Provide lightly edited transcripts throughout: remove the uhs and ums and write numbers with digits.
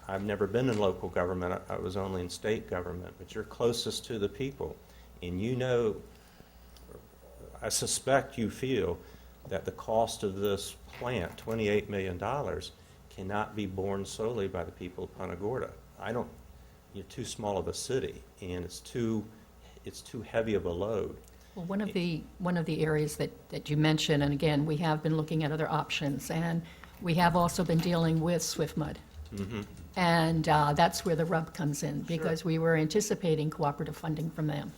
I've never been in local government. I was only in state government, but you're closest to the people. And you know, I suspect you feel that the cost of this plant, $28 million, cannot be borne solely by the people of Punta Gorda. You're too small of a city, and it's too heavy of a load. Well, one of the areas that you mentioned, and again, we have been looking at other options, and we have also been dealing with SwiftMud. Mm-hmm. And that's where the rub comes in, because we were anticipating cooperative funding from them.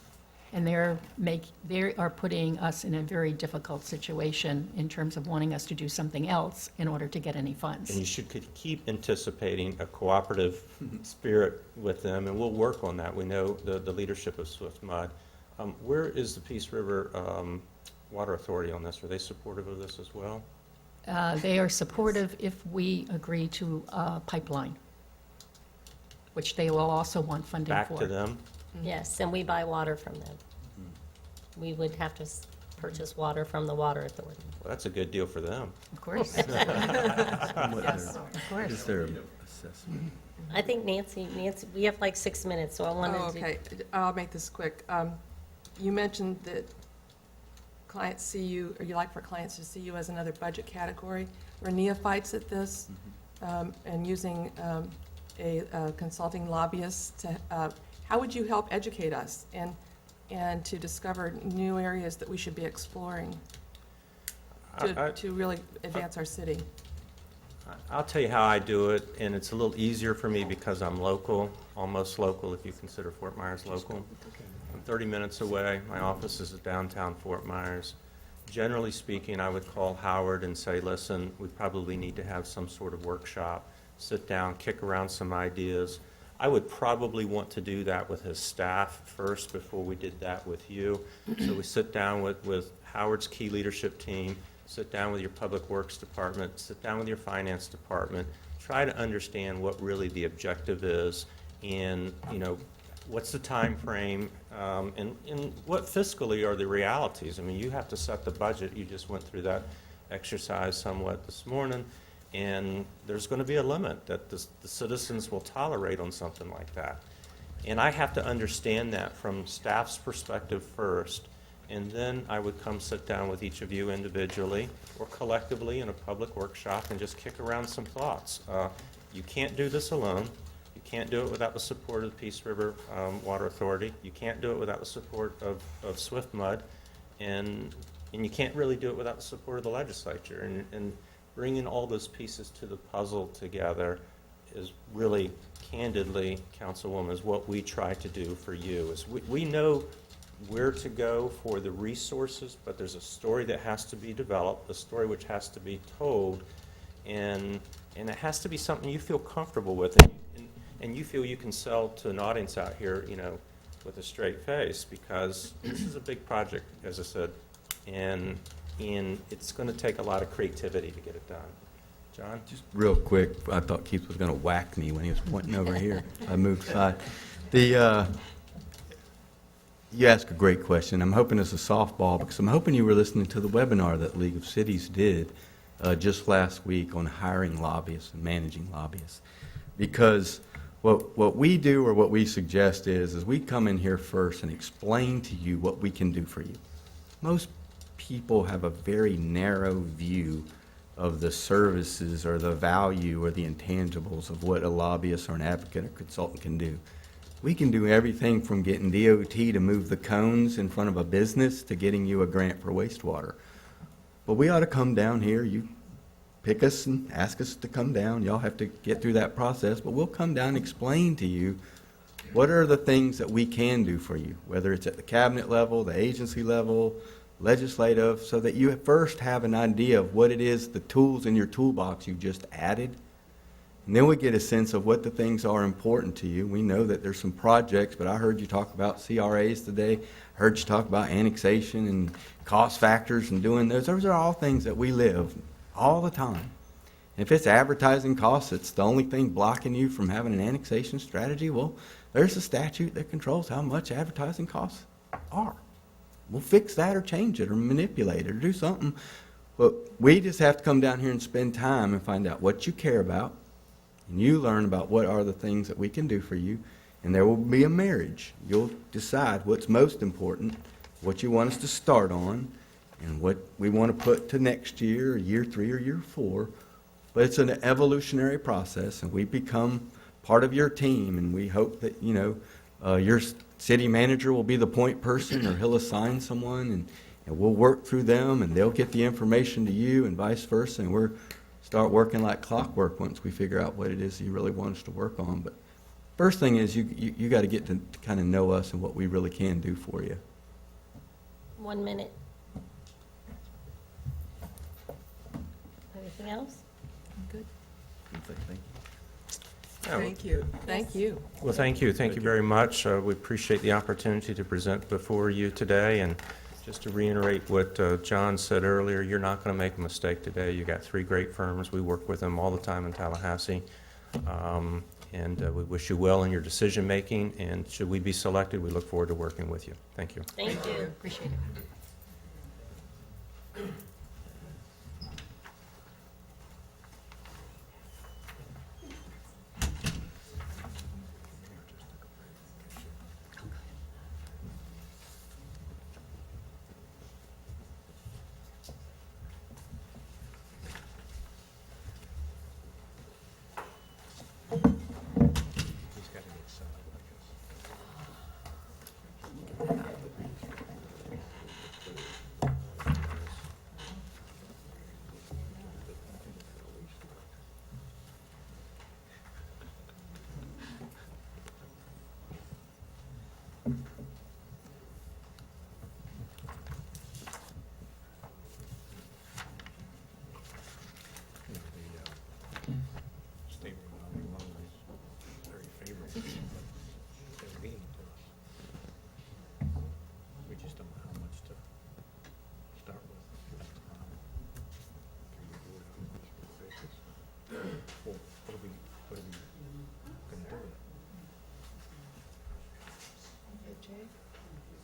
And they are putting us in a very difficult situation in terms of wanting us to do something else in order to get any funds. And you should keep anticipating a cooperative spirit with them, and we'll work on that. We know the leadership of SwiftMud. Where is the Peace River Water Authority on this? Are they supportive of this as well? They are supportive if we agree to a pipeline, which they will also want funding for. Back to them? Yes, and we buy water from them. We would have to purchase water from the Water Authority. Well, that's a good deal for them. Of course. Yes, of course. Is there an assessment? I think Nancy, we have like 6 minutes, so I wanted Oh, to. okay. I'll make this quick. You mentioned that clients see you, or you like for clients to see you as another budget category. We're neophytes at this, and using a consulting lobbyist to, how would you help educate us and to discover new areas that we should be exploring to really advance our city? I'll tell you how I do it, and it's a little easier for me because I'm local, almost local if you consider Fort Myers local. I'm 30 minutes away. My office is at downtown Fort Myers. Generally speaking, I would call Howard and say, listen, we probably need to have some sort of workshop, sit down, kick around some ideas. I would probably want to do that with his staff first before we did that with you. So we sit down with Howard's key leadership team, sit down with your public works department, sit down with your finance department, try to understand what really the objective is, and what's the time frame, and what fiscally are the realities. I mean, you have to set the budget. You just went through that exercise somewhat this morning, and there's going to be a limit that the citizens will tolerate on something like that. And I have to understand that from staff's perspective first, and then I would come sit down with each of you individually or collectively in a public workshop and just kick around some thoughts. You can't do this alone. You can't do it without the support of the Peace River Water Authority. You can't do it without the support of SwiftMud, and you can't really do it without the support of the legislature. And bringing all those pieces to the puzzle together is really, candidly, Councilwoman, is what we try to do for you. Is we know where to go for the resources, but there's a story that has to be developed, a story which has to be told, and it has to be something you feel comfortable with, and you feel you can sell to an audience out here, with a straight face, because this is a big project, as I said, and it's going to take a lot of creativity to get it done. John? Just real quick, I thought Keith was going to whack me when he was pointing over here. I moved aside. You asked a great question. I'm hoping it's a softball because I'm hoping you were listening to the webinar that League of Cities did just last week on hiring lobbyists and managing lobbyists. Because what we do, or what we suggest is we come in here first and explain to you what we can do for you. Most people have a very narrow view of the services or the value or the intangibles of what a lobbyist or an advocate or consultant can do. We can do everything from getting DOT to move the cones in front of a business to getting you a grant for wastewater. But we ought to come down here. You pick us and ask us to come down. Y'all have to get through that process, but we'll come down and explain to you what are the things that we can do for you, whether it's at the cabinet level, the agency level, legislative, so that you first have an idea of what it is, the tools in your toolbox you just added. And then we get a sense of what the things are important to you. We know that there's some projects, but I heard you talk about CRAs today. I heard you talk about annexation and cost factors and doing those. Those are all things that we live all the time. And if it's advertising costs, it's the only thing blocking you from having an annexation strategy, well, there's a statute that controls how much advertising costs are. We'll fix that or change it or manipulate it or do something. But we just have to come down here and spend time and find out what you care about And you learn about what are the things that we can do for you, and there will be a marriage. You'll decide what's most important, what you want us to start on, and what we want to put to next year, or year 3, or year 4. But it's an evolutionary process, and we become part of your team, and we hope that, your city manager will be the point person, or he'll assign someone, and we'll work through them, and they'll get the information to you, and vice versa, and we're start working like clockwork once we figure out what it is you really want us to work on. But first thing is you got to get to kind of know us and what we really can do for you. 1 minute. Anything else? Good. Yeah, Thank you. Thank you. Well, thank you. Thank you very much. We appreciate the opportunity to present before you today. And just to reiterate what John said earlier, you're not going to make a mistake today. You got 3 great firms. We work with them all the time in Tallahassee. And we wish you well in your decision-making. And should we be selected, we look forward to working with you. Thank you. Thank you. Appreciate it.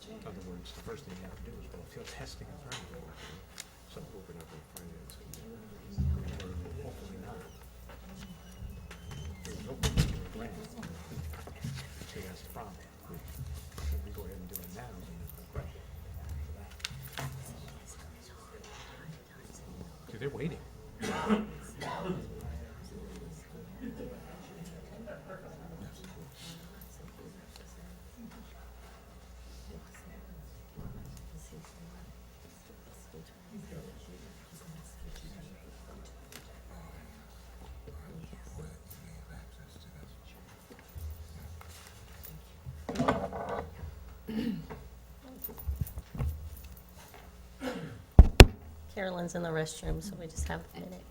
In other words, the first thing you have to do is go field testing and try to do it. So open up and finance it. Or hopefully not. There's no particular grant. So that's the problem. If we go ahead and do it now, then there's no question. See, they're waiting. Carolyn's in the restroom, so we just have a minute.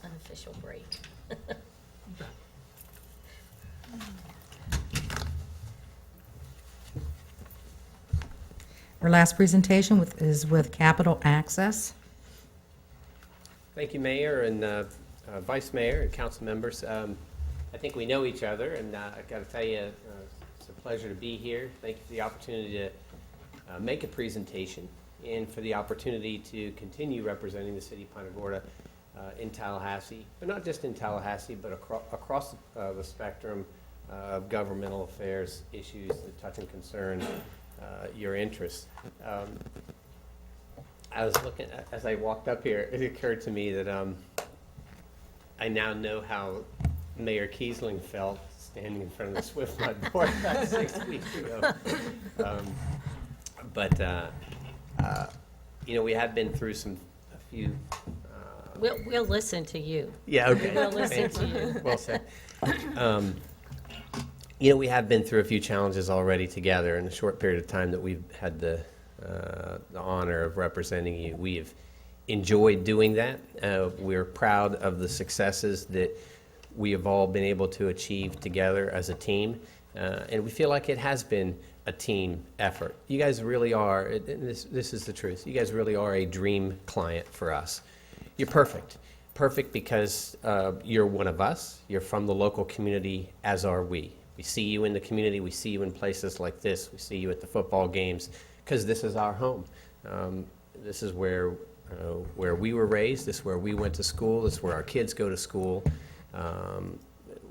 Unofficial break. Our last presentation is with Capital Access. Thank you, Mayor and Vice Mayor and council members. I think we know each other, and I've got to tell you, it's a pleasure to be here. Thank you for the opportunity to make a presentation and for the opportunity to continue representing the city of Punta Gorda in Tallahassee, but not just in Tallahassee, but across the spectrum of governmental affairs issues that touch and concern your interests. I was looking, as I walked up here, it occurred to me that I now know how Mayor Kiesling felt standing in front of the Swift Mud Board about 6 weeks ago. We have been through a few. We'll listen to you. Yeah, okay. We'll listen to you. Well said. We have been through a few challenges already together in a short period of time that we've had the honor of representing you. We have enjoyed doing that. We're proud of the successes that we have all been able to achieve together as a team, and we feel like it has been a team effort. You guys really are, and this is the truth, you guys really are a dream client for us. You're perfect. Perfect because you're one of us, you're from the local community, as are we. We see you in the community, we see you in places like this, we see you at the football games, because this is our home. This is where where we were raised, this is where we went to school, this is where our kids go to school.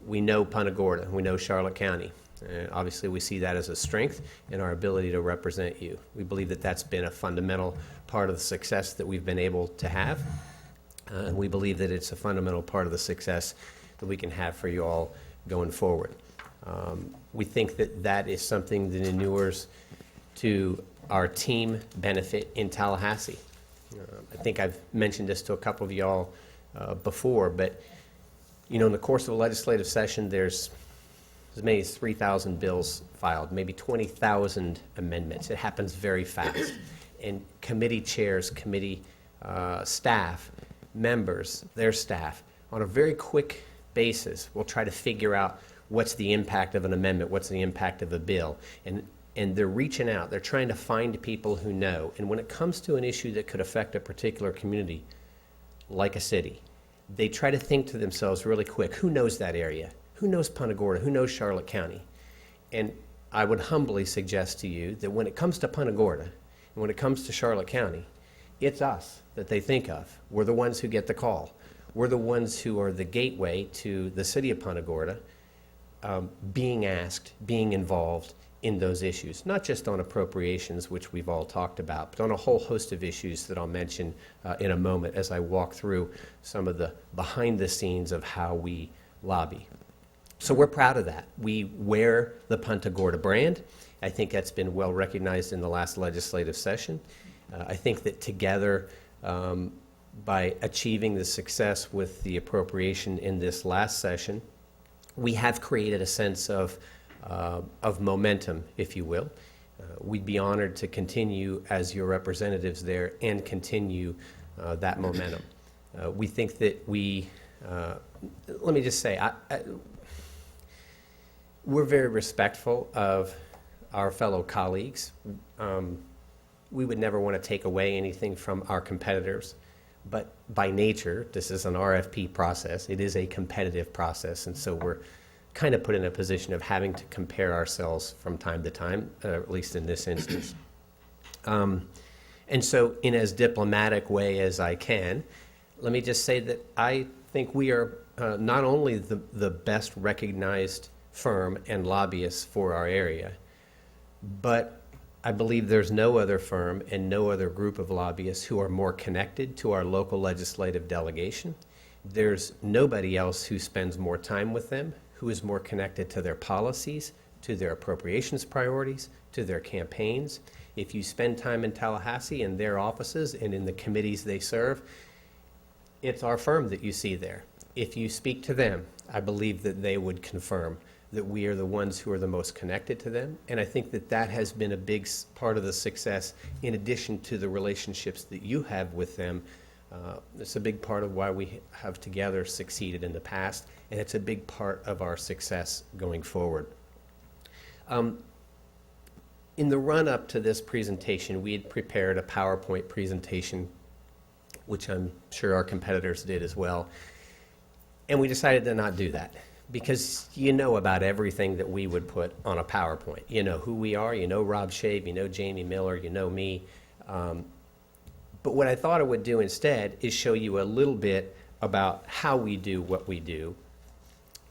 We know Punta Gorda, we know Charlotte County. Obviously, we see that as a strength in our ability to represent you. We believe that that's been a fundamental part of the success that we've been able to have. And we believe that it's a fundamental part of the success that we can have for you all going forward. We think that that is something that inures to our team benefit in Tallahassee. I think I've mentioned this to a couple of y'all before, but in the course of a legislative session, there's as many as 3,000 bills filed, maybe 20,000 amendments. It happens very fast. And committee chairs, committee staff, members, their staff, on a very quick basis will try to figure out what's the impact of an amendment, what's the impact of a bill. And they're reaching out. They're trying to find people who know. And when it comes to an issue that could affect a particular community, like a city, they try to think to themselves really quick, who knows that area? Who knows Punta Gorda? Who knows Charlotte County? And I would humbly suggest to you that when it comes to Punta Gorda, and when it comes to Charlotte County, it's us that they think of. We're the ones who get the call. We're the ones who are the gateway to the city of Punta Gorda, being asked, being involved in those issues, not just on appropriations, which we've all talked about, but on a whole host of issues that I'll mention in a moment as I walk through some of the behind the scenes of how we lobby. So we're proud of that. We wear the Punta Gorda brand. I think that's been well recognized in the last legislative session. I think that together, by achieving the success with the appropriation in this last session, we have created a sense of momentum, if you will. We'd be honored to continue as your representatives there and continue that momentum. We think that let me just say, we're very respectful of our fellow colleagues. We would never want to take away anything from our competitors, but by nature, this is an RFP process. It is a competitive process, and so we're kind of put in a position of having to compare ourselves from time to time, at least in this instance. And so in as diplomatic way as I can, let me just say that I think we are not only the best recognized firm and lobbyists for our area, but I believe there's no other firm and no other group of lobbyists who are more connected to our local legislative delegation. There's nobody else who spends more time with them, who is more connected to their policies, to their appropriations priorities, to their campaigns. If you spend time in Tallahassee in their offices and in the committees they serve, it's our firm that you see there. If you speak to them, I believe that they would confirm that we are the ones who are the most connected to them. And I think that that has been a big part of the success, in addition to the relationships that you have with them. It's a big part of why we have together succeeded in the past, and it's a big part of our success going forward. In the run-up to this presentation, we had prepared a PowerPoint presentation, which I'm sure our competitors did as well, and we decided to not do that, because you know about everything that we would put on a PowerPoint. You know who we are, you know Rob Shabe, you know Jamie Miller, you know me. But what I thought I would do instead is show you a little bit about how we do what we do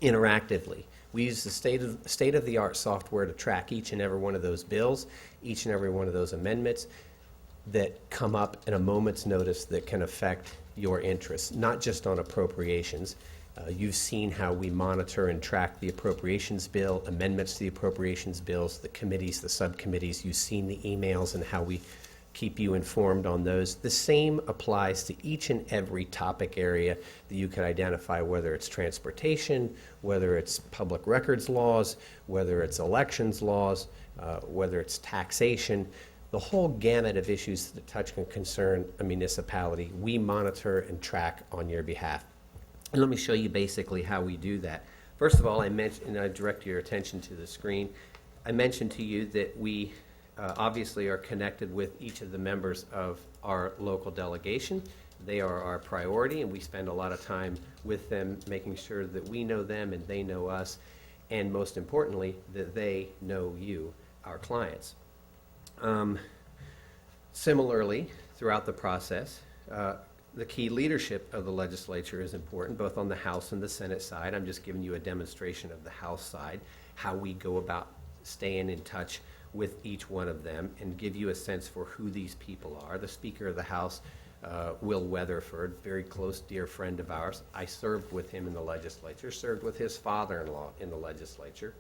interactively. We use the state-of-the-art software to track each and every one of those bills, each and every one of those amendments that come up in a moment's notice that can affect your interests, not just on appropriations. You've seen how we monitor and track the appropriations bill, amendments to the appropriations bills, the committees, the subcommittees. You've seen the emails and how we keep you informed on those. The same applies to each and every topic area that you could identify, whether it's transportation, whether it's public records laws, whether it's elections laws, whether it's taxation. The whole gamut of issues that touch and concern a municipality, we monitor and track on your behalf. And let me show you basically how we do that. First of all, I mentioned, and I direct your attention to the screen, I mentioned to you that we obviously are connected with each of the members of our local delegation. They are our priority, and we spend a lot of time with them, making sure that we know them and they know us, and most importantly, that they know you, our clients. Similarly, throughout the process, The key leadership of the legislature is important, both on the House and the Senate side. I'm just giving you a demonstration of the House side, how we go about staying in touch with each one of them, and give you a sense for who these people are. The Speaker of the House, Will Weatherford, very close, dear friend of ours. I served with him in the legislature, served with his father-in-law in the legislature.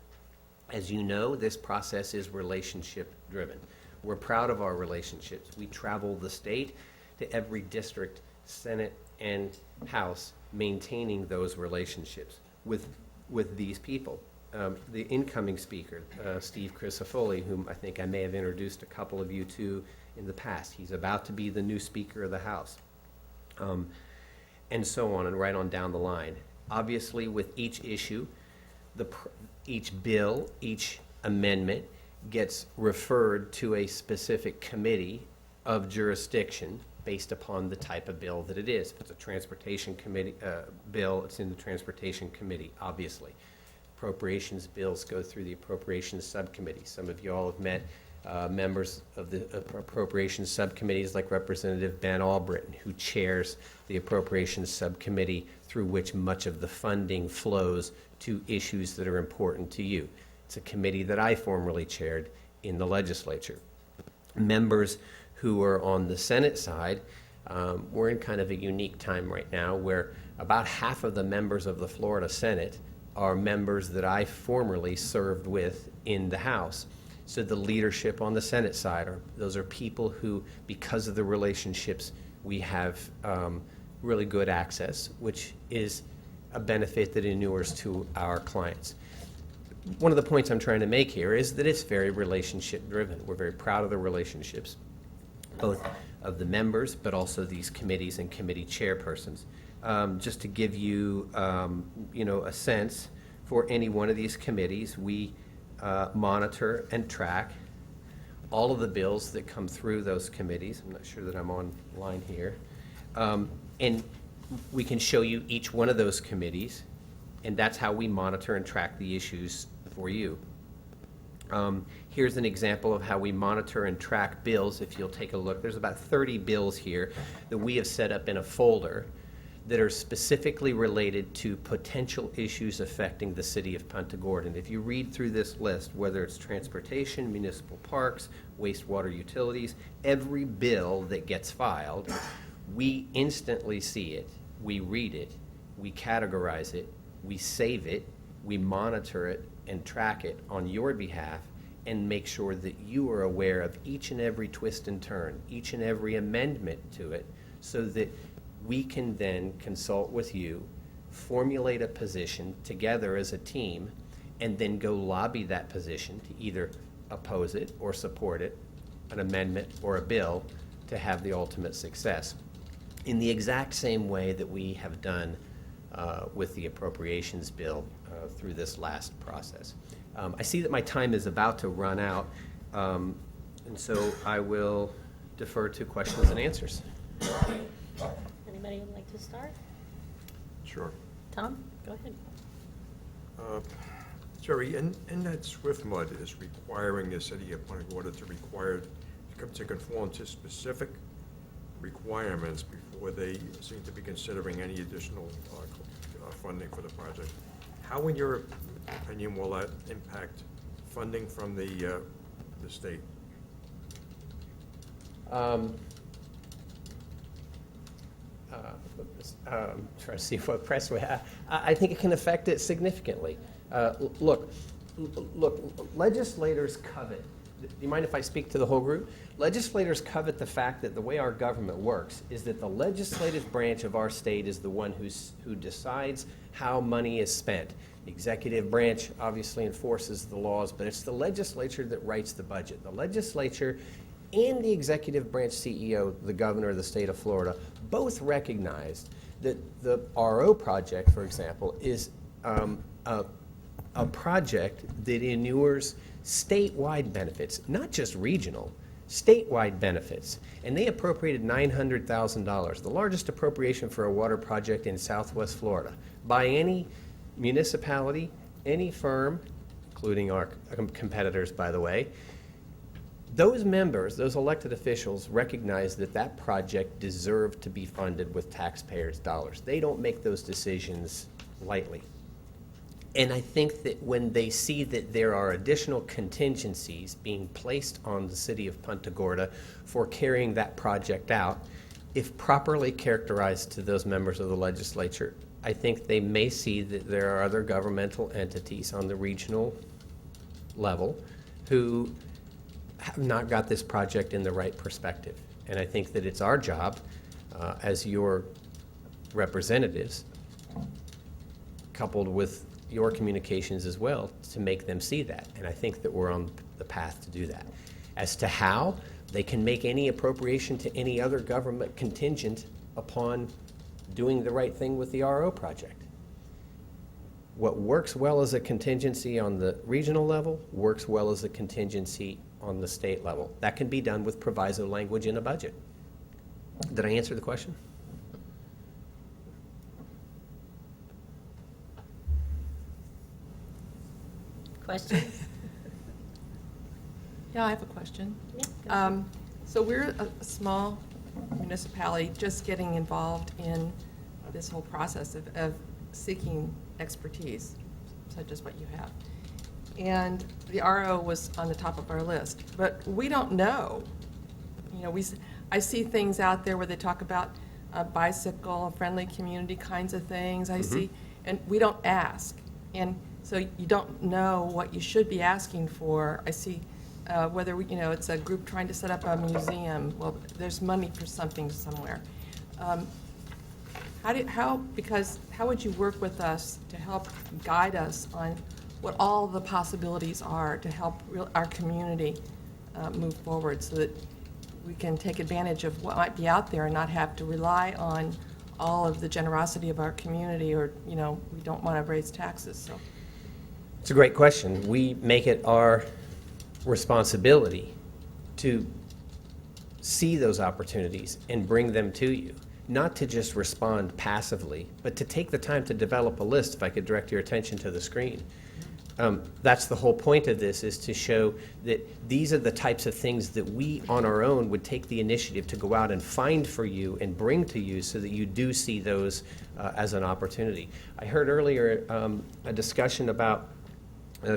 As you know, this process is relationship-driven. We're proud of our relationships. We travel the state to every district, Senate, and House, maintaining those relationships with these people. The incoming speaker, Steve Crisafulli, whom I think I may have introduced a couple of you to in the past. He's about to be the new Speaker of the House, and so on, and right on down the line. Obviously, with each issue, each bill, each amendment gets referred to a specific committee of jurisdiction based upon the type of bill that it is. If it's a transportation committee bill, it's in the transportation committee, obviously. Appropriations bills go through the appropriations subcommittee. Some of you all have met members of the appropriations subcommittees like Representative Ben Albritton, who chairs the appropriations subcommittee through which much of the funding flows to issues that are important to you. It's a committee that I formerly chaired in the legislature. Members who are on the Senate side, we're in kind of a unique time right now where about half of the members of the Florida Senate are members that I formerly served with in the House. So the leadership on the Senate side, those are people who, because of the relationships, we have really good access, which is a benefit that inures to our clients. One of the points I'm trying to make here is that it's very relationship driven. We're very proud of the relationships, both of the members, but also these committees and committee chairpersons. Just to give you, a sense, for any one of these committees, we monitor and track all of the bills that come through those committees. I'm not sure that I'm online here. And we can show you each one of those committees, and that's how we monitor and track the issues for you. Here's an example of how we monitor and track bills. If you'll take a look, there's about 30 bills here that we have set up in a folder that are specifically related to potential issues affecting the city of Punta Gorda. And if you read through this list, whether it's transportation, municipal parks, wastewater utilities, every bill that gets filed, we instantly see it, we read it, we categorize it, we save it, we monitor it and track it on your behalf, and make sure that you are aware of each and every twist and turn, each and every amendment to it, so that we can then consult with you, formulate a position together as a team, and then go lobby that position to either oppose it or support it, an amendment or a bill, to have the ultimate success. In the exact same way that we have done with the appropriations bill through this last process. I see that my time is about to run out, and so I will defer to questions and answers. Anybody would like to start? Sure. Tom, go ahead. Jerry, in that Swift mud is requiring the city of Punta Gorda to conform to specific requirements before they seem to be considering any additional funding for the project. How, in your opinion, will that impact funding from the state? Try to see what press we have. I think it can affect it significantly. Look, legislators covet. Do you mind if I speak to the whole group? Legislators covet the fact that the way our government works is that the legislative branch of our state is the one who decides how money is spent. The executive branch obviously enforces the laws, but it's the legislature that writes the budget. The legislature and the executive branch CEO, the governor of the state of Florida, both recognized that the RO project, for example, is a project that inures statewide benefits, not just regional, statewide benefits. And they appropriated $900,000, the largest appropriation for a water project in Southwest Florida, by any municipality, any firm, including our competitors, by the way. those members, those elected officials, recognize that that project deserved to be funded with taxpayers' dollars. They don't make those decisions lightly. And I think that when they see that there are additional contingencies being placed on the city of Punta Gorda for carrying that project out, if properly characterized to those members of the legislature, I think they may see that there are other governmental entities on the regional level who have not got this project in the right perspective. And I think that it's our job, as your representatives, coupled with your communications as well, to make them see that. And I think that we're on the path to do that. As to how, they can make any appropriation to any other government contingent upon doing the right thing with the RO project. What works well as a contingency on the regional level works well as a contingency on the state level. That can be done with proviso language in a budget. Did I answer the question? Questions? Yeah, I have a question. Yeah, go ahead. So we're a small municipality just getting involved in this whole process of seeking expertise, such as what you have. And the RO was on the top of our list, but we don't know. You know, I see things out there where they talk about bicycle, friendly community kinds of things. I see, and we don't ask. And so you don't know what you should be asking for. I see whether, it's a group trying to set up a museum. Well, there's money for something somewhere. How would you work with us to help guide us on what all the possibilities are to help our community move forward so that we can take advantage of what might be out there and not have to rely on all of the generosity of our community, or, we don't want to raise taxes, so. It's a great question. We make it our responsibility to see those opportunities and bring them to you. Not to just respond passively, but to take the time to develop a list, if I could direct your attention to the screen. That's the whole point of this, is to show that these are the types of things that we on our own would take the initiative to go out and find for you and bring to you so that you do see those as an opportunity. I heard earlier a discussion about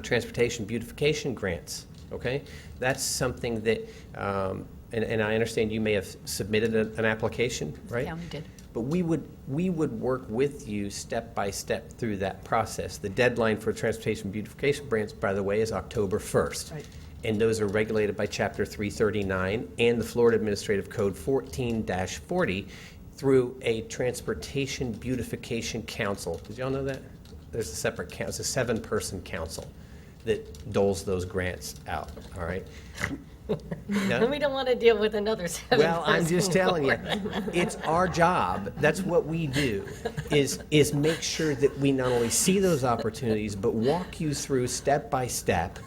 transportation beautification grants, okay? That's something that, and I understand you may have submitted an application, right? Yeah, we did. But we would work with you step by step through that process. The deadline for transportation beautification grants, by the way, is October 1st. Right. And those are regulated by Chapter 339 and the Florida Administrative Code 14-40 through a Transportation Beautification Council. Did y'all know that? There's a separate council, it's a 7-person council that doles those grants out, all right? No? We don't want to deal with another 7 Well, I'm just telling you, it's our job. That's what we do, is make sure that we not only see those opportunities, but walk you through step by step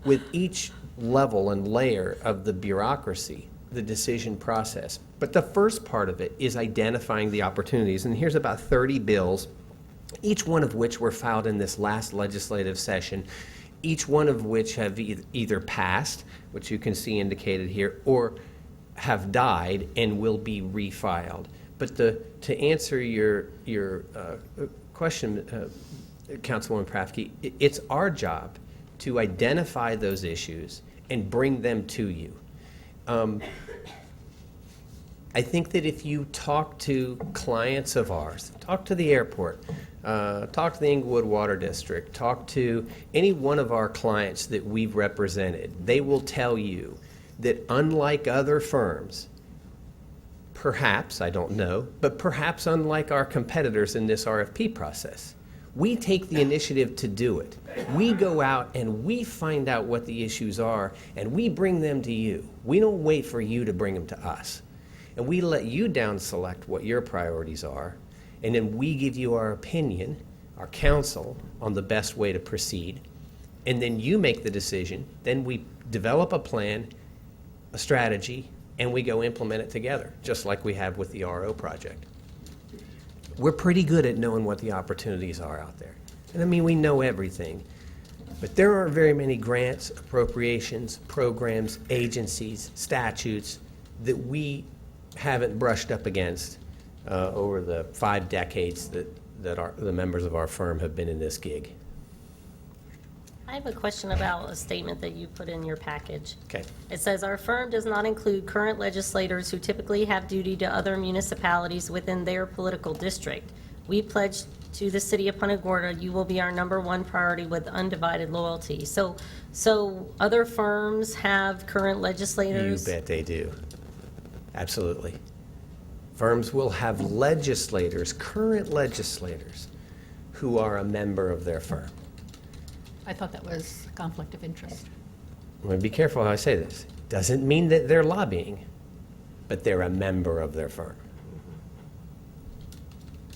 with each level and layer of the bureaucracy, the decision process. But the first part of it is identifying the opportunities. And here's about 30 bills, each one of which were filed in this last legislative session, each one of which have either passed, which you can see indicated here, or have died and will be refiled. But to answer your question, Councilwoman Prafke, it's our job to identify those issues and bring them to you. I think that if you talk to clients of ours, talk to the airport, talk to the Inglewood Water District, talk to any one of our clients that we've represented, they will tell you that unlike other firms, perhaps, I don't know, but perhaps unlike our competitors in this RFP process, we take the initiative to do it. We go out and we find out what the issues are, and we bring them to you. We don't wait for you to bring them to us. And we let you down select what your priorities are, and then we give you our opinion, our counsel, on the best way to proceed. And then you make the decision. Then we develop a plan, a strategy, and we go implement it together, just like we have with the RO project. We're pretty good at knowing what the opportunities are out there. And I mean, we know everything. But there aren't very many grants, appropriations, programs, agencies, statutes that we haven't brushed up against over the 5 decades that the members of our firm have been in this gig. I have a question about a statement that you put in your package. Okay. It says, "Our firm does not include current legislators who typically have duty to other municipalities within their political district. We pledge to the city of Punta Gorda, you will be our #1 priority with undivided loyalty." So other firms have current You legislators? bet they do. Absolutely. Firms will have legislators, current legislators, who are a member of their firm. I thought that was a conflict of interest. I'm going to be careful how I say this. Doesn't mean that they're lobbying, but they're a member of their firm.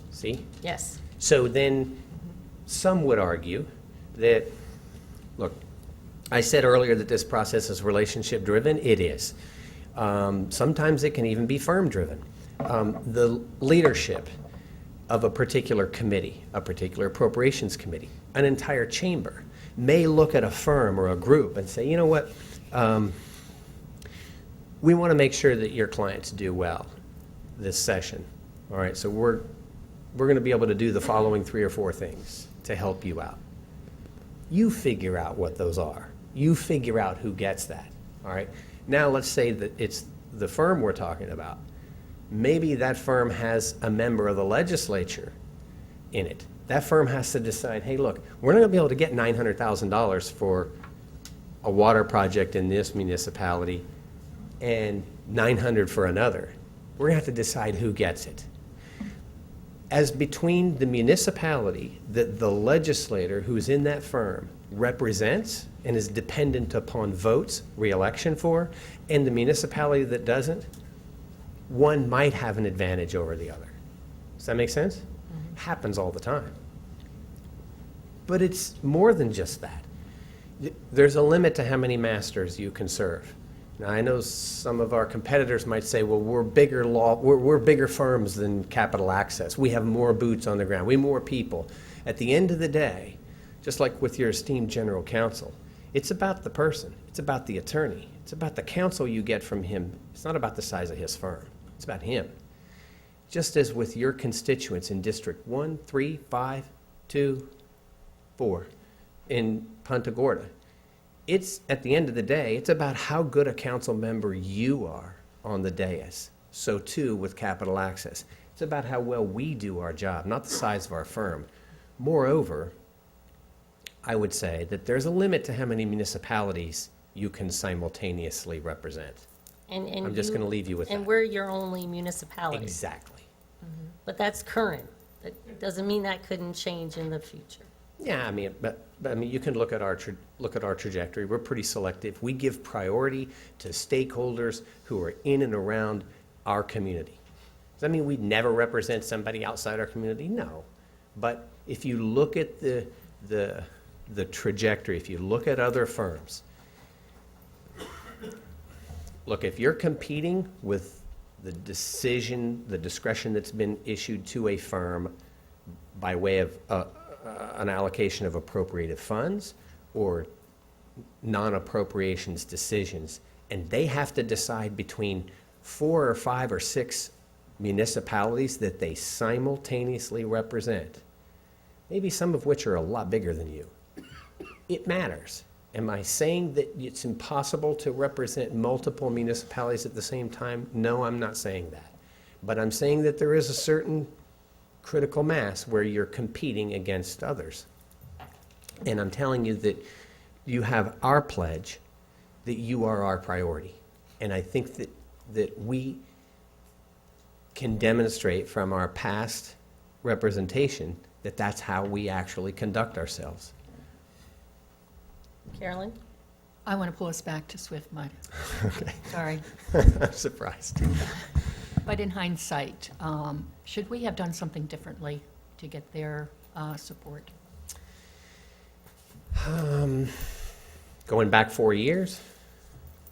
See? Yes. So then, some would argue that, look, I said earlier that this process is relationship-driven. It is. Sometimes it can even be firm-driven. The leadership of a particular committee, a particular appropriations committee, an entire chamber, may look at a firm or a group and say, you know what, we want to make sure that your clients do well this session. All right, so we're going to be able to do the following 3 or 4 things to help you out. You figure out what those are. You figure out who gets that. All right. Now let's say that it's the firm we're talking about. Maybe that firm has a member of the legislature in it. That firm has to decide, hey, look, we're not going to be able to get $900,000 for a water project in this municipality and $900 for another. We're going to have to decide who gets it. As between the municipality that the legislator who's in that firm represents and is dependent upon votes, re-election for, and the municipality that doesn't, one might have an advantage over the other. Does that make sense? Happens all the time. But it's more than just that. There's a limit to how many masters you can serve. Now, I know some of our competitors might say, well, we're bigger firms than Capital Access. We have more boots on the ground. We have more people. At the end of the day, just like with your esteemed general counsel, it's about the person. It's about the attorney. It's about the counsel you get from him. It's not about the size of his firm. It's about him. Just as with your constituents in District 1, 3, 5, 2, 4 in Punta Gorda. It's, at the end of the day, it's about how good a council member you are on the dais. So too with Capital Access. It's about how well we do our job, not the size of our firm. Moreover, I would say that there's a limit to how many municipalities you can simultaneously represent. And I'm just going to leave you with And that. we're your only municipality. Exactly. But that's current. That doesn't mean that couldn't change in the future. Yeah, I mean, but I mean, you can look at our trajectory. We're pretty selective. We give priority to stakeholders who are in and around our community. Does that mean we'd never represent somebody outside our community? No. But if you look at the trajectory, if you look at other firms, look, if you're competing with the discretion that's been issued to a firm by way of an allocation of appropriated funds or non-appropriations decisions, and they have to decide between 4 or 5 or 6 municipalities that they simultaneously represent, maybe some of which are a lot bigger than you. It matters. Am I saying that it's impossible to represent multiple municipalities at the same time? No, I'm not saying that. But I'm saying that there is a certain critical mass where you're competing against others. And I'm telling you that you have our pledge that you are our priority. And I think that we can demonstrate from our past representation that that's how we actually conduct ourselves. Carolyn? I want to pull us back to Swift Mud. Sorry. I'm surprised. But in hindsight, should we have done something differently to get their support? Going back 4 years?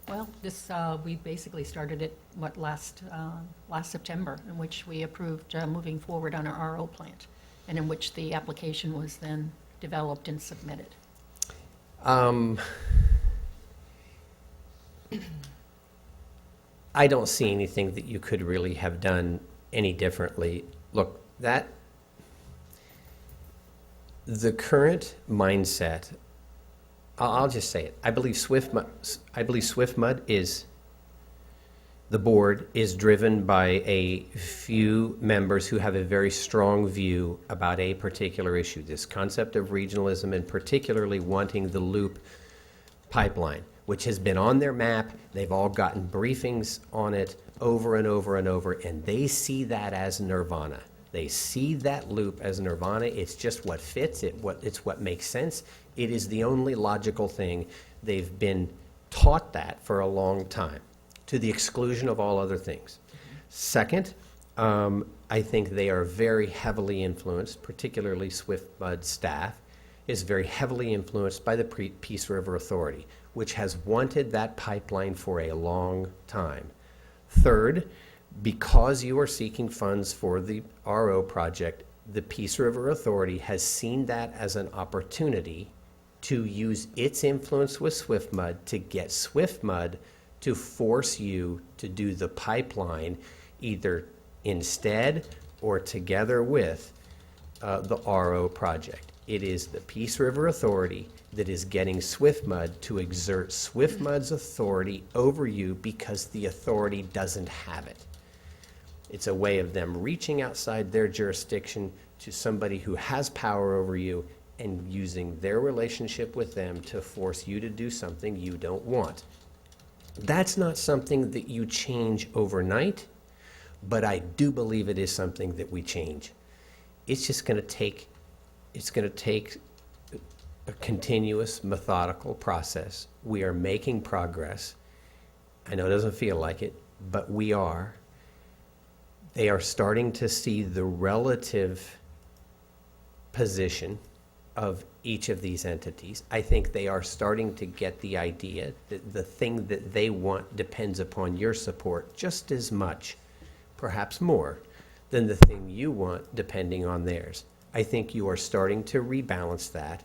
Well, this, we basically started it, last September, in which we approved moving forward on our RO plant, and in which the application was then developed and submitted. I don't see anything that you could really have done any differently. Look, the current mindset, I'll just say it. I believe SwiftMud is, the board is driven by a few members who have a very strong view about a particular issue, this concept of regionalism, and particularly wanting the loop pipeline, which has been on their map. They've all gotten briefings on it over and over and over, and they see that as nirvana. They see that loop as nirvana. It's just what fits, it's what makes sense. It is the only logical thing. They've been taught that for a long time, to the exclusion of all other things. Second, I think they are very heavily influenced, particularly SwiftMud staff, is very heavily influenced by the Peace River Authority, which has wanted that pipeline for a long time. Third, because you are seeking funds for the RO project, the Peace River Authority has seen that as an opportunity to use its influence with SwiftMud to get SwiftMud to force you to do the pipeline either instead or together with the RO project. It is the Peace River Authority that is getting SwiftMud to exert SwiftMud's authority over you because the authority doesn't have it. It's a way of them reaching outside their jurisdiction to somebody who has power over you and using their relationship with them to force you to do something you don't want. That's not something that you change overnight, but I do believe it is something that we change. It's just going to take a continuous, methodical process. We are making progress. I know it doesn't feel like it, but we are. They are starting to see the relative position of each of these entities. I think they are starting to get the idea that the thing that they want depends upon your support just as much, perhaps more, than the thing you want depending on theirs. I think you are starting to rebalance that,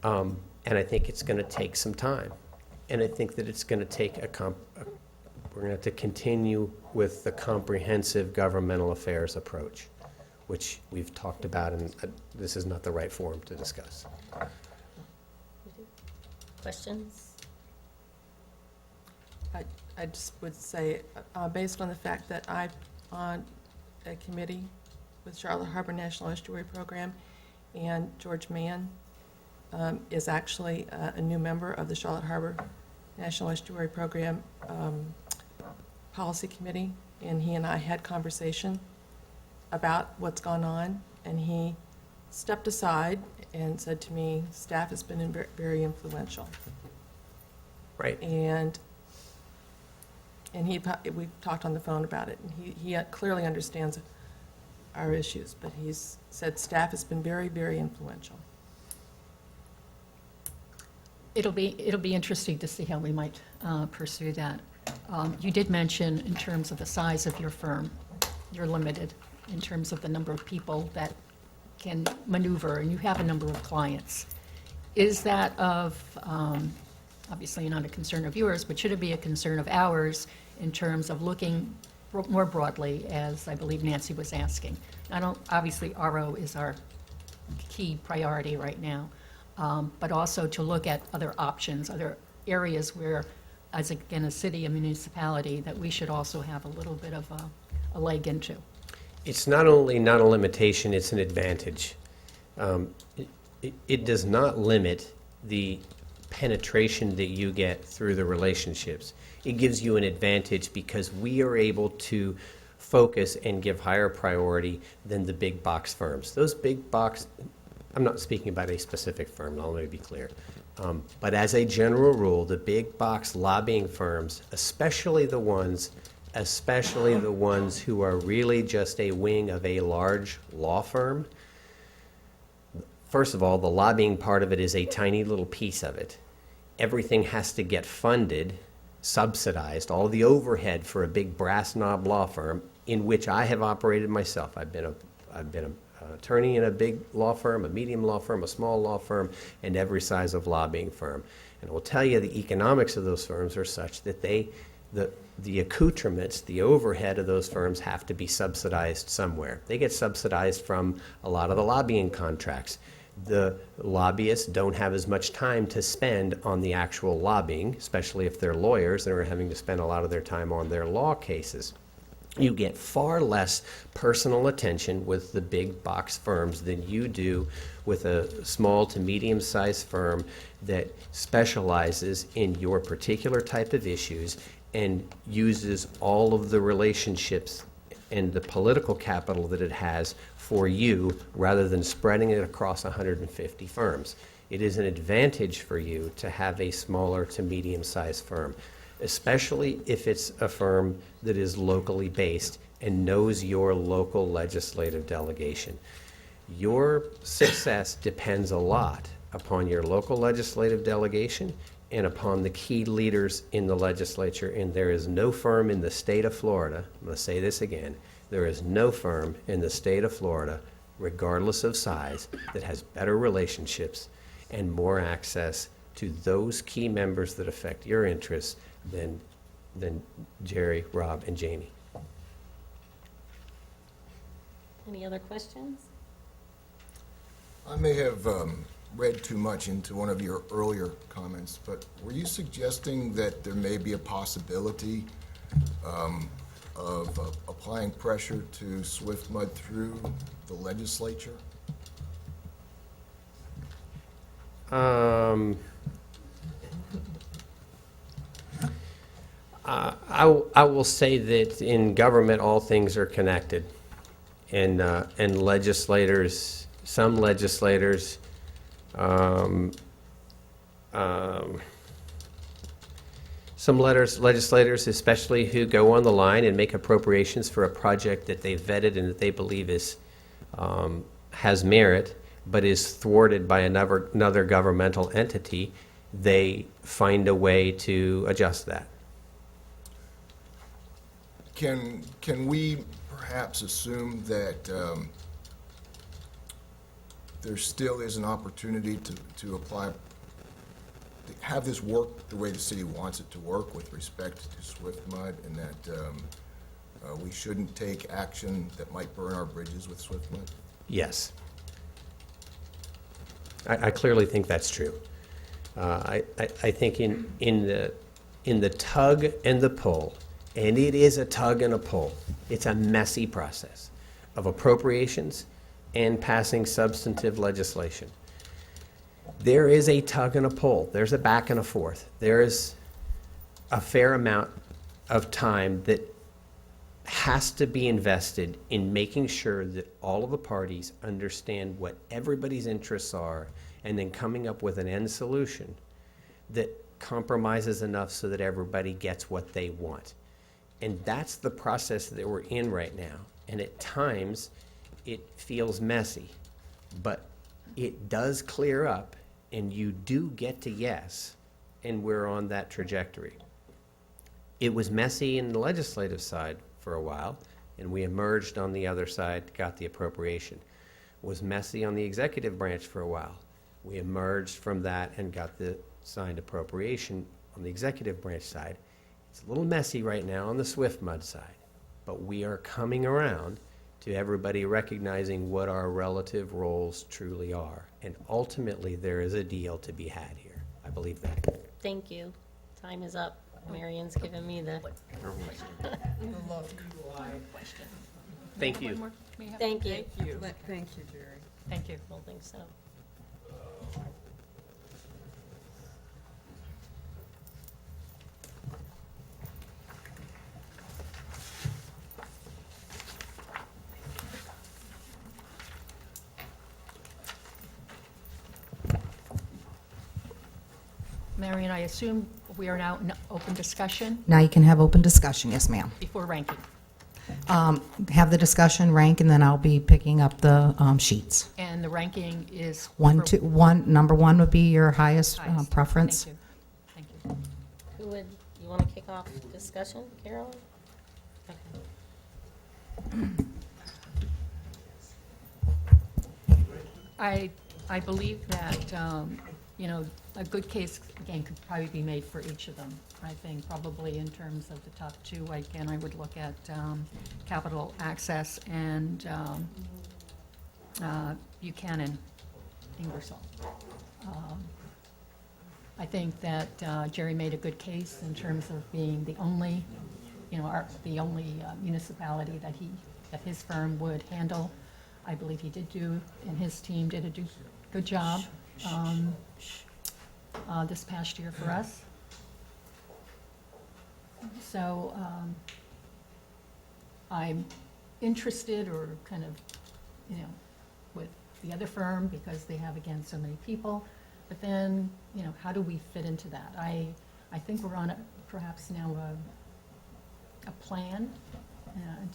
and I think it's going to take some time. And I think that it's going to take we're going to have to continue with the comprehensive governmental affairs approach, which we've talked about, and this is not the right forum to discuss. Questions? I just would say, based on the fact that I'm on a committee with Charlotte Harbor National Estuary Program, and George Mann is actually a new member of the Charlotte Harbor National Estuary Program Policy Committee, and he and I had conversation about what's gone on, and he stepped aside and said to me, staff has been very influential. Right. And we talked on the phone about it, and he clearly understands our issues, but he's said staff has been very, very influential. It'll be interesting to see how we might pursue that. You did mention in terms of the size of your firm, you're limited in terms of the number of people that can maneuver, and you have a number of clients. Is that of, obviously not a concern of yours, but should it be a concern of ours in terms of looking more broadly, as I believe Nancy was asking? Obviously, RO is our key priority right now, but also to look at other options, other areas where, as again, a city, a municipality, that we should also have a little bit of a leg into. It's not only not a limitation, it's an advantage. It does not limit the penetration that you get through the relationships. It gives you an advantage because we are able to focus and give higher priority than the big box firms. Those big box, I'm not speaking about a specific firm, let me be clear. But as a general rule, the big box lobbying firms, especially the ones who are really just a wing of a large law firm, first of all, the lobbying part of it is a tiny little piece of it. Everything has to get funded, subsidized, all the overhead for a big brass knob law firm, in which I have operated myself. I've been attorney in a big law firm, a medium law firm, a small law firm, and every size of lobbying firm. And I will tell you, the economics of those firms are such that the accoutrements, the overhead of those firms have to be subsidized somewhere. They get subsidized from a lot of the lobbying contracts. The lobbyists don't have as much time to spend on the actual lobbying, especially if they're lawyers and are having to spend a lot of their time on their law cases. You get far less personal attention with the big box firms than you do with a small to medium-sized firm that specializes in your particular type of issues and uses all of the relationships and the political capital that it has for you rather than spreading it across 150 firms. It is an advantage for you to have a smaller to medium-sized firm, especially if it's a firm that is locally based and knows your local legislative delegation. Your success depends a lot upon your local legislative delegation and upon the key leaders in the legislature. And there is no firm in the state of Florida, I'm going to say this again, there is no firm in the state of Florida, regardless of size, that has better relationships and more access to those key members that affect your interests than Jerry, Rob, and Jamie. Any other questions? I may have read too much into one of your earlier comments, but were you suggesting that there may be a possibility of applying pressure to SwiftMud through the legislature? I will say that in government, all things are connected. And legislators, some legislators, legislators, especially who go on the line and make appropriations for a project that they've vetted and that they believe is has merit, but is thwarted by another governmental entity, they find a way to adjust that. Can we perhaps assume that there still is an opportunity to apply, to have this work the way the city wants it to work with respect to SwiftMud, and that we shouldn't take action that might burn our bridges with SwiftMud? Yes. I clearly think that's true. I think in the tug and the pull, and it is a tug and a pull, it's a messy process of appropriations and passing substantive legislation. There is a tug and a pull. There's a back and a forth. There is a fair amount of time that has to be invested in making sure that all of the parties understand what everybody's interests are and then coming up with an end solution that compromises enough so that everybody gets what they want. And that's the process that we're in right now. And at times, it feels messy, but it does clear up, and you do get to yes, and we're on that trajectory. It was messy in the legislative side for a while, and we emerged on the other side, got the appropriation. It was messy on the executive branch for a while. We emerged from that and got the signed appropriation on the executive branch side. It's a little messy right now on the SwiftMud side, but we are coming around to everybody recognizing what our relative roles truly are. And ultimately, there is a deal to be had here. I believe that. Thank you. Time is up. Marion's given me the, Thank you. thank you. Thank you, Jerry. Thank you. I don't think so. Marion, I assume we are now in open discussion Now you can have open discussion, yes, ma'am. before ranking. Have the discussion, rank, and then I'll be picking up the sheets. And the ranking is? Number one would be your highest Highest. preference. Thank you. Thank you. Who would, you want to kick off the discussion, Carolyn? Okay. I believe that, you know, a good case, again, could probably be made for each of them. I think probably in terms of the top two, again, I would look at Capital Access and Buchanan, Ingersoll. I think that Jerry made a good case in terms of being the only, you know, the only municipality that his firm would handle. I believe he did do, and his team did a good job this past year for us. So I'm interested, or kind of, you know, with the other firm because they have, again, so many people. But then, you know, how do we fit into that? I think we're on perhaps now a plan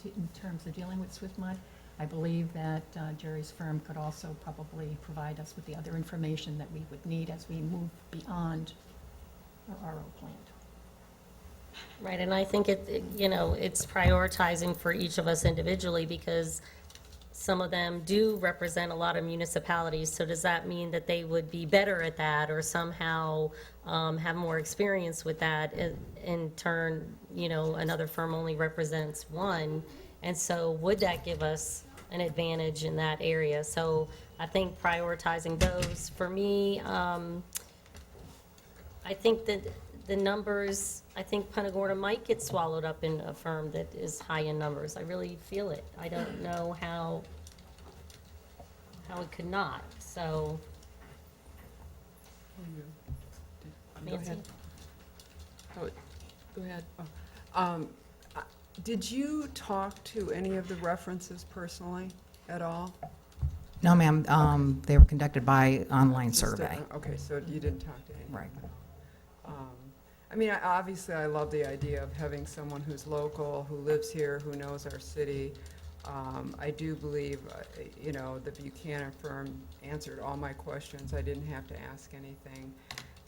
in terms of dealing with SwiftMud. I believe that Jerry's firm could also probably provide us with the other information that we would need as we move beyond our RO plant. Right, and I think you know, it's prioritizing for each of us individually, because some of them do represent a lot of municipalities. So does that mean that they would be better at that, or somehow have more experience with that? In turn, you know, another firm only represents one, and so would that give us an advantage in that area? So I think prioritizing those, for me, I think that the numbers, I think Punta Gorda might get swallowed up in a firm that is high in numbers. I really feel it. I don't know how it could not, so. Go Nancy? ahead. Oh, go ahead. Did you talk to any of the references personally at all? No, ma'am, they were conducted by online Just a- survey. Okay, so you didn't talk to anyone? Right. I mean, obviously, I love the idea of having someone who's local, who lives here, who knows our city. I do believe, you know, the Buchanan firm answered all my questions. I didn't have to ask anything.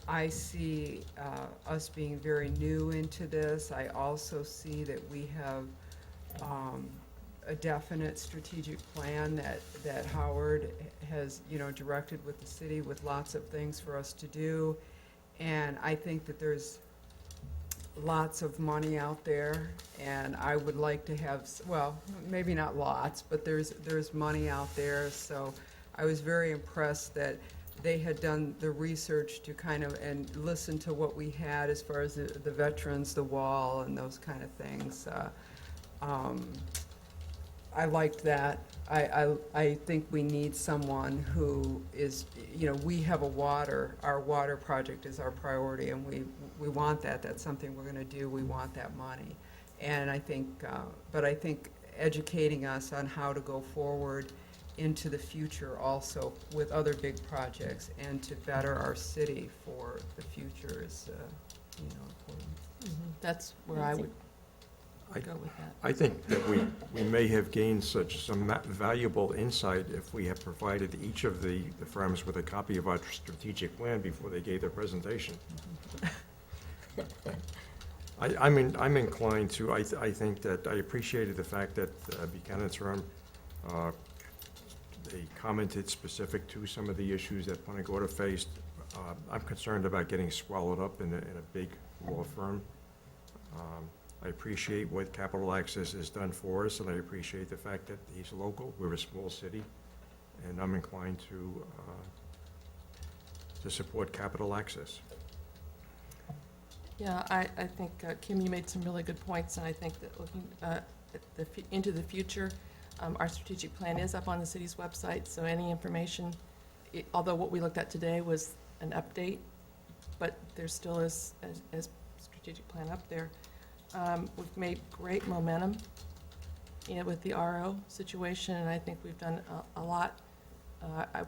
I see us being very new into this. I also see that we have a definite strategic plan that Howard has, you know, directed with the city, with lots of things for us to do. And I think that there's lots of money out there, and I would like to have, well, maybe not lots, but there's money out there. So I was very impressed that they had done the research to kind of, and listen to what we had as far as the veterans, the wall, and those kind of things. I liked that. I think we need someone who is, you know, we have our water project is our priority, and we want that. That's something we're going to do. We want that money. And I think, but I think educating us on how to go forward into the future also with other big projects and to better our city for the future is, you know, important. That's where I would go with that. I think that we may have gained some valuable insight if we had provided each of the firms with a copy of our strategic plan before they gave their presentation. I'm inclined to, I think that I appreciated the fact that Buchanan's firm, they commented specific to some of the issues that Punta Gorda faced. I'm concerned about getting swallowed up in a big law firm. I appreciate what Capital Access has done for us, and I appreciate the fact that he's local. We're a small city, and I'm inclined to support Capital Access. Yeah, I think, Kim, you made some really good points, and I think that looking into the future, our strategic plan is up on the city's website, so any information, although what we looked at today was an update, but there still is a strategic plan up there. We've made great momentum, you know, with the RO situation, and I think we've done a lot. I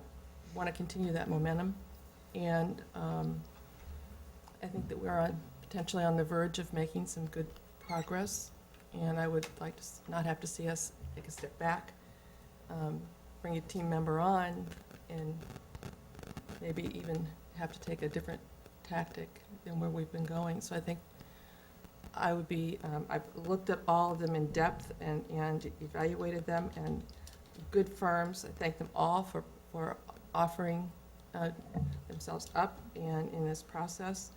want to continue that momentum, and I think that we're potentially on the verge of making some good progress, and I would like to not have to see us take a step back, bring a team member on, and maybe even have to take a different tactic than where we've been going. So I think I would be, I've looked at all of them in depth and evaluated them, and good firms. I thank them all for offering themselves up and in this process,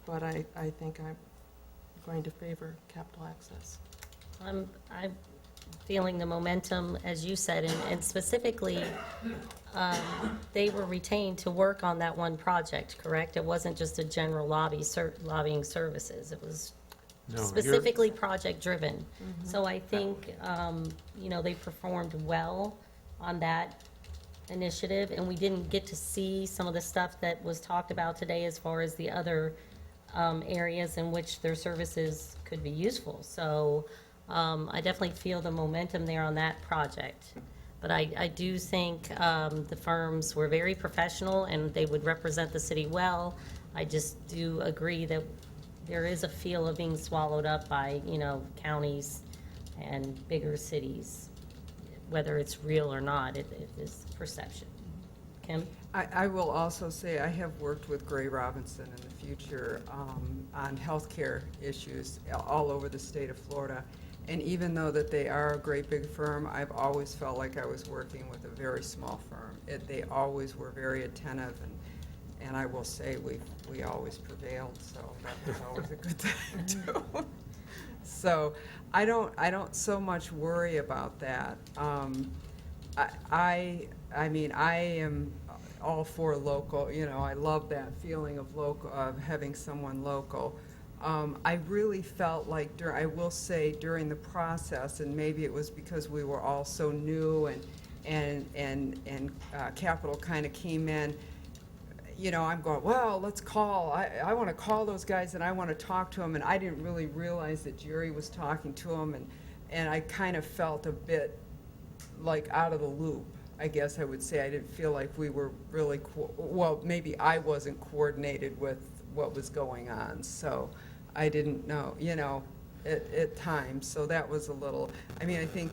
but I think I'm going to favor capital access. I'm feeling the momentum, as you said, and specifically, they were retained to work on that one project, correct? It wasn't just a general lobbying services. It was No, you're- specifically project-driven. So I think, they performed well on that initiative, and we didn't get to see some of the stuff that was talked about today as far as the other areas in which their services could be useful. So I definitely feel the momentum there on that project. But I do think the firms were very professional, and they would represent the city well. I just do agree that there is a feel of being swallowed up by, counties and bigger cities. Whether it's real or not, it is perception. Kim? I will also say I have worked with Gray Robinson in the future on healthcare issues all over the state of Florida. And even though that they are a great big firm, I've always felt like I was working with a very small firm. They always were very attentive, and I will say we always prevailed, so that was always a good thing too. So I don't so much worry about that. I mean, I am all for local, I love that feeling of local, of having someone local. I really felt like, I will say, during the process, and maybe it was because we were all so new and Capital kind of came in, I'm going, well, let's call. I want to call those guys and I want to talk to them. And I didn't really realize that Jerry was talking to them. And I kind of felt a bit like out of the loop, I guess I would say. I didn't feel like we were really, well, maybe I wasn't coordinated with what was going on. So I didn't know, at times. So that was a little, I think,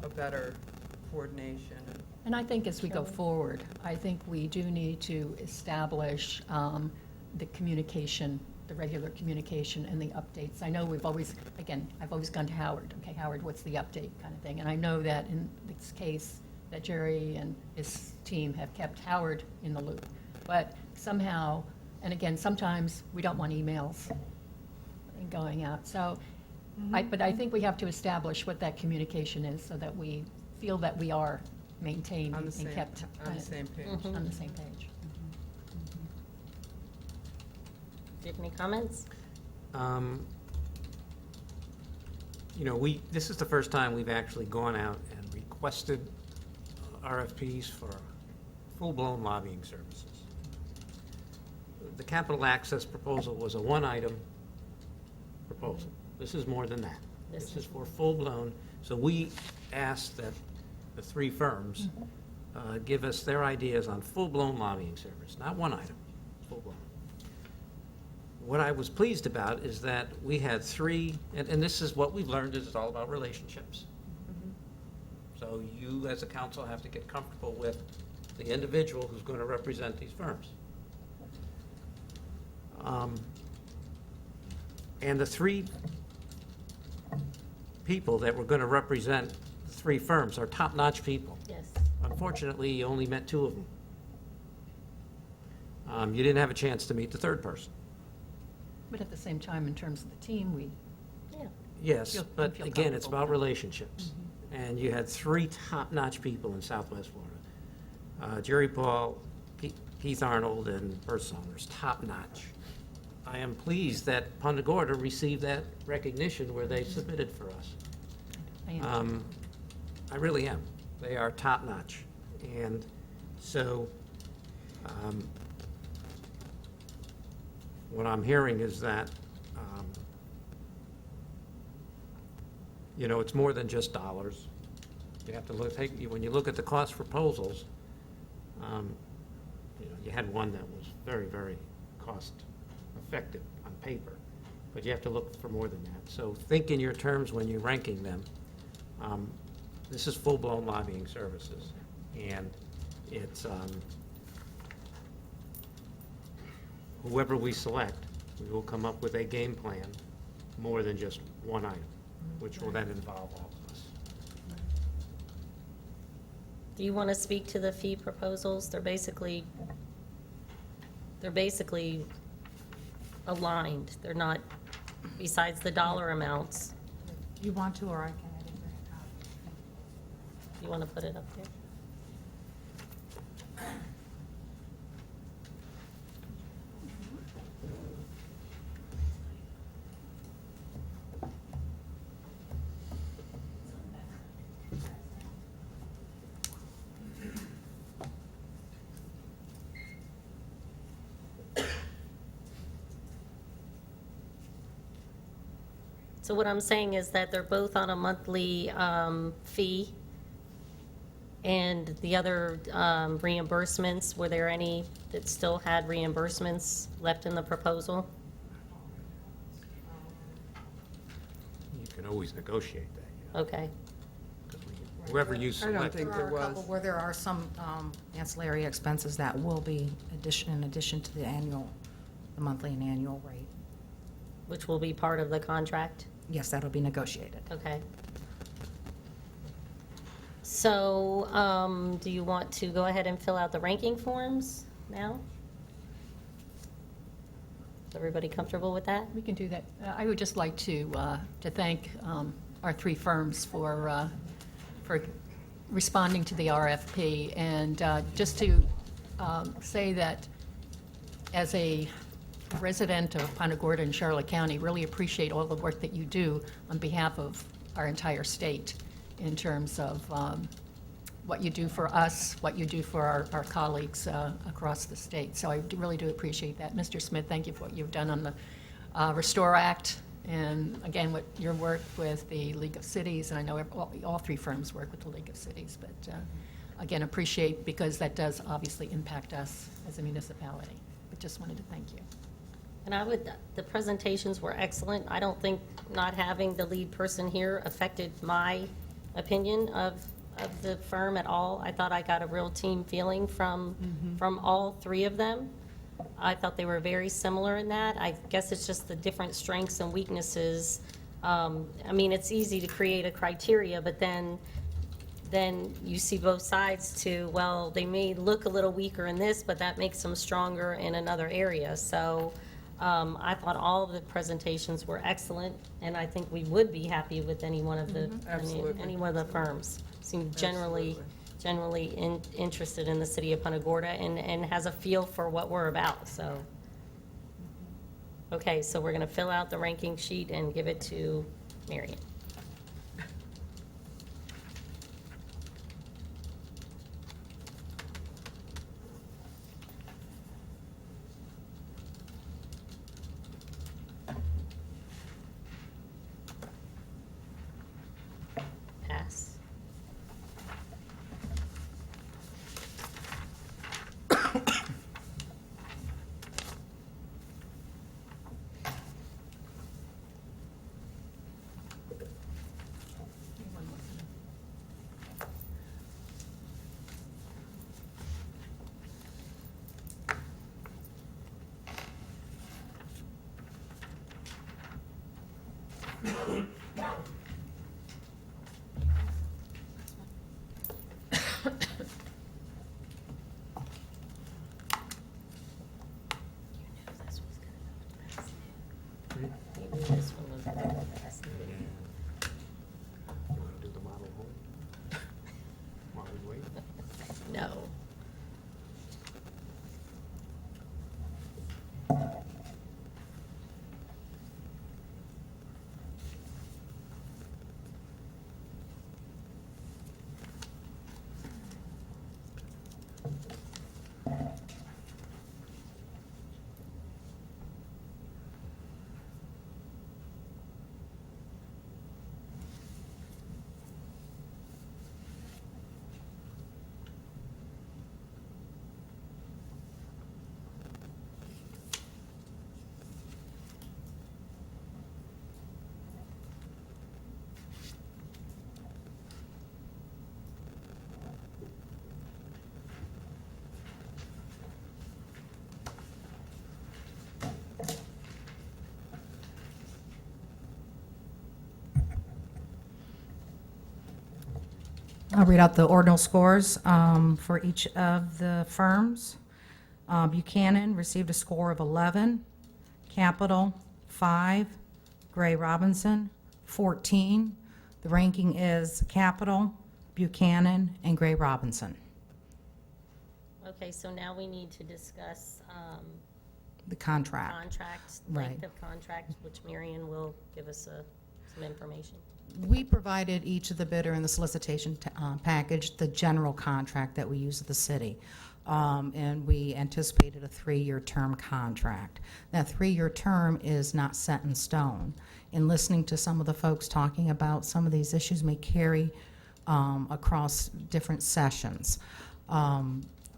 a better coordination. And I think as we go forward, I think we do need to establish the communication, the regular communication and the updates. I know I've always gone to Howard. Okay, Howard, what's the update kind of thing? And I know that in this case, that Jerry and his team have kept Howard in the loop. But somehow, and again, sometimes we don't want emails going out. So, but I think we have to establish what that communication is so that we feel that we are maintained On the and same, kept on the same page. on the same page. Do you have any comments? This is the first time we've actually gone out and requested RFPs for full-blown lobbying services. The capital access proposal was a one-item proposal. This is more than that. This is for full-blown. So we asked that the three firms give us their ideas on full-blown lobbying service, not one item, full-blown. What I was pleased about is that we had three, and this is what we've learned, is it's all about relationships. So you, as a council, have to get comfortable with the individual who's going to represent these firms. And the three people that were going to represent the three firms are top-notch people. Yes. Unfortunately, you only met two of them. You didn't have a chance to meet the third person. But at the same time, in terms of the team, we, Yeah. Yes, Feel- but feel again, it's comfortable about with that. relationships. And you had three top-notch people in Southwest Florida. Jerry Paul, Keith Arnold, and Bert Somers, top-notch. I am pleased that Punta Gorda received that recognition where they submitted for us. I am. I really am. They are top-notch. And so, what I'm hearing is that, it's more than just dollars. You have to look, when you look at the cost proposals, you had one that was very, very cost-effective on paper, but you have to look for more than that. So think in your terms when you're ranking them. This is full-blown lobbying services, and it's, whoever we select, we will come up with a game plan more than just one item, which will then involve all of us. Do you want to speak to the fee proposals? They're basically aligned. They're not, besides the dollar amounts. Do you want to, or I can edit You want to put it up there? So what I'm saying is that they're both on a monthly fee. And the other reimbursements, were there any that still had reimbursements left in the proposal? You can always negotiate that, you know, Okay, 'cause whoever you I don't select. think There there are a couple was. where there are some ancillary expenses that will be in addition to the monthly and annual rate. which will be part of the contract? Yes, that'll be negotiated. Okay. So, do you want to go ahead and fill out the ranking forms now? Is everybody comfortable with that? We can do that. I would just like to thank our three firms for responding to the RFP, and just to say that as a resident of Punta Gorda and Charlotte County, really appreciate all the work that you do on behalf of our entire state in terms of what you do for us, what you do for our colleagues across the state. So I really do appreciate that. Mr. Smith, thank you for what you've done on the Restore Act, and again, what your work with the League of Cities, and I know all three firms work with the League of Cities, but again, appreciate, because that does obviously impact us as a municipality. But just wanted to thank you. And the presentations were excellent. I don't think not having the lead person here affected my opinion of the firm at all. I thought I got a real team feeling from all three of them. I thought they were very similar in that. I guess it's just the different strengths and weaknesses. I mean, it's easy to create a criteria, but then you see both sides to, well, they may look a little weaker in this, but that makes them stronger in another area. So I thought all of the presentations were excellent, and I think we would be happy with any one of the, Absolutely. any one of the firms. Seemed Absolutely. generally interested in the city of Punta Gorda and has a feel for what we're about, so. Okay, so we're gonna fill out the ranking sheet and give it to Marion. Pass. I'll read out the ordinal scores for each of the firms. Buchanan received a score of 11, Capital 5, Gray Robinson 14. The ranking is Capital, Buchanan, and Gray Robinson. Okay, so now we need to discuss The contract. contracts, Right. length of contracts, which Marion will give us some information. We provided each of the bidder in the solicitation package the general contract that we use at the city. And we anticipated a 3-year term contract. That 3-year term is not set in stone. In listening to some of the folks talking about some of these issues may carry across different sessions.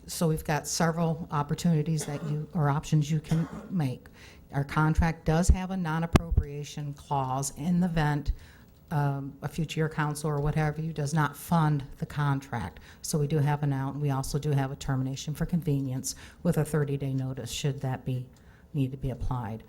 So we've got several opportunities or options you can make. Our contract does have a non-appropriation clause in the event a future year council or whatever you does not fund the contract. So we do have an out, and we also do have a termination for convenience with a 30-day notice should that need to be applied.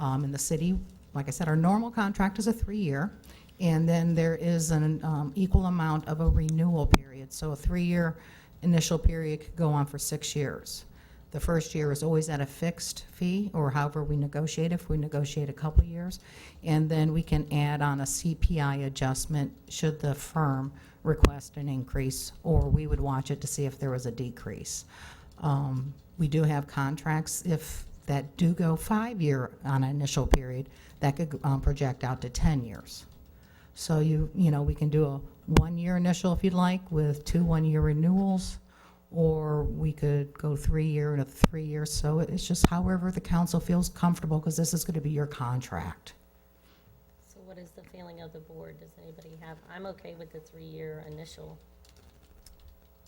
In the city, like I said, our normal contract is a 3-year, and then there is an equal amount of a renewal period. So a 3-year initial period could go on for 6 years. The first year is always at a fixed fee, or however we negotiate, if we negotiate a couple years. And then we can add on a CPI adjustment should the firm request an increase, or we would watch it to see if there was a decrease. We do have contracts, if that do go 5-year on an initial period, that could project out to 10 years. So we can do a 1-year initial if you'd like, with 2 1-year renewals, or we could go 3-year and a 3-year. So it's just however the council feels comfortable, because this is going to be your contract. So what is the feeling of the board? Does anybody have, I'm okay with the 3-year initial.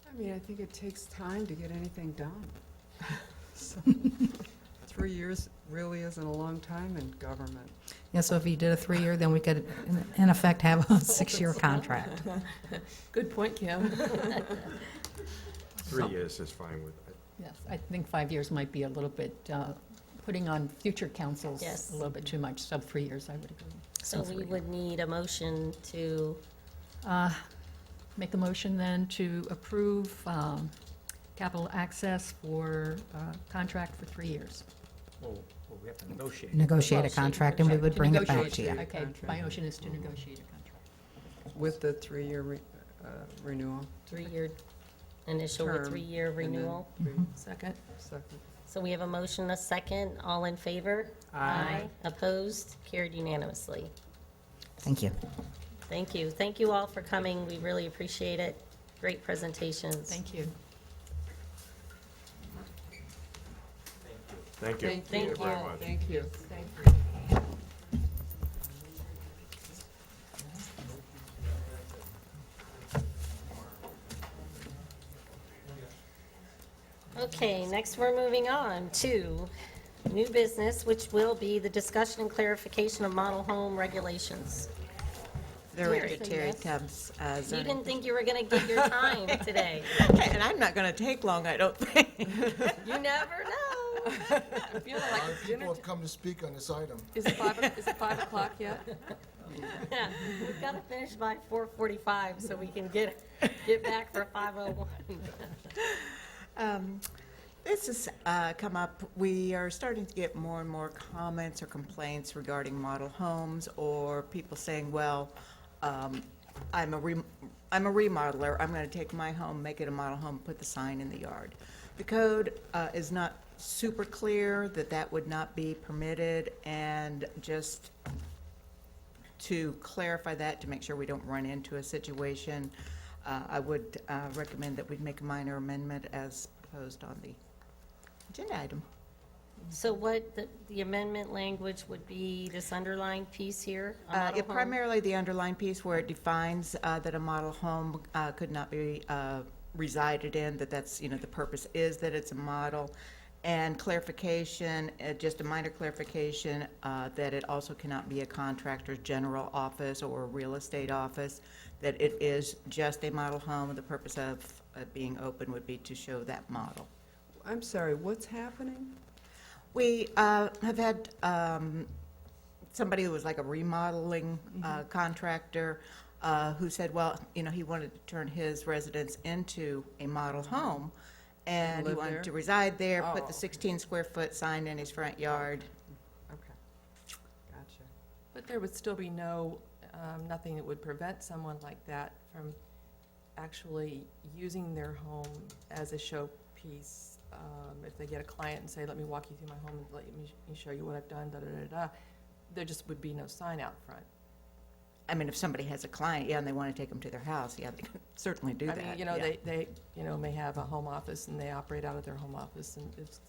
I mean, I think it takes time to get anything done. So, 3 years really isn't a long time in government. Yeah, so if you did a 3-year, then we could, in effect, have a 6-year contract. Good point, Kim. 3 years is fine with it. Yes, I think 5 years might be a little bit, putting on future councils Yes. a little bit too much, so 3 years, I would agree. So we would need a motion to, Make a motion then to approve capital access for contract for 3 years. Well, we have to negotiate. Negotiate a contract, and we would To bring it back negotiate- to you. Okay, Contract. my motion is to negotiate a contract. With the 3-year renewal. 3-year initial with Term, 3-year and then renewal. Second? Second. So we have a motion, a second. All in favor? Aye. Opposed? Carried unanimously. Thank you. Thank you. Thank you all for coming. We really appreciate it. Great presentations. Thank you. Thank you. Thank you. very much. Thank you. Okay, next we're moving on to new business, which will be the discussion and clarification of model home regulations. They're Terry, ready to say Terry yes. Tubbs. You Zoning. didn't think you were going to get your time today. And I'm not going to take long, I don't think. You never know. I feel like it's dinner. People have come to speak on this item. Is it 5 o'clock yet? Yeah, we've got to finish by 4:45 so we can get back for 5:01. This has come up, we are starting to get more and more comments or complaints regarding model homes, or people saying, well, I'm a remodeler, I'm going to take my home, make it a model home, put the sign in the yard. The code is not super clear that that would not be permitted, and just to clarify that, to make sure we don't run into a situation, I would recommend that we make a minor amendment as proposed on the agenda item. So what the amendment language would be, this underlying piece here? a model home? Primarily the underlying piece where it defines that a model home could not be resided in, that's, the purpose is that it's a model, and clarification, just a minor clarification, that it also cannot be a contractor's general office or a real estate office, that it is just a model home, and the purpose of it being open would be to show that model. I'm sorry, what's happening? We have had somebody who was like a remodeling contractor who said, well, he wanted to turn his residence into a model home, and he live wanted there? to reside there, Oh, put the okay. 16-square-foot sign in his front yard. Okay, gotcha. But there would still be nothing that would prevent someone like that from actually using their home as a showpiece. If they get a client and say, let me walk you through my home and let me show you what I've done, da-da-da-da, there just would be no sign out front. I mean, if somebody has a client, and they want to take them to their house, they can certainly do I that. mean, yeah. they may have a home office and they operate out of their home office and it's,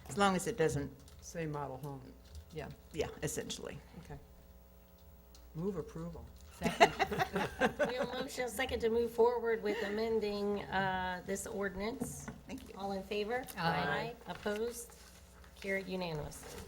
As long as it doesn't, Say model home. yeah, yeah, essentially. okay. Move approval. We have a motion, second, to move forward with amending this ordinance. Thank you. All in favor? Aye. Opposed? Carried unanimously.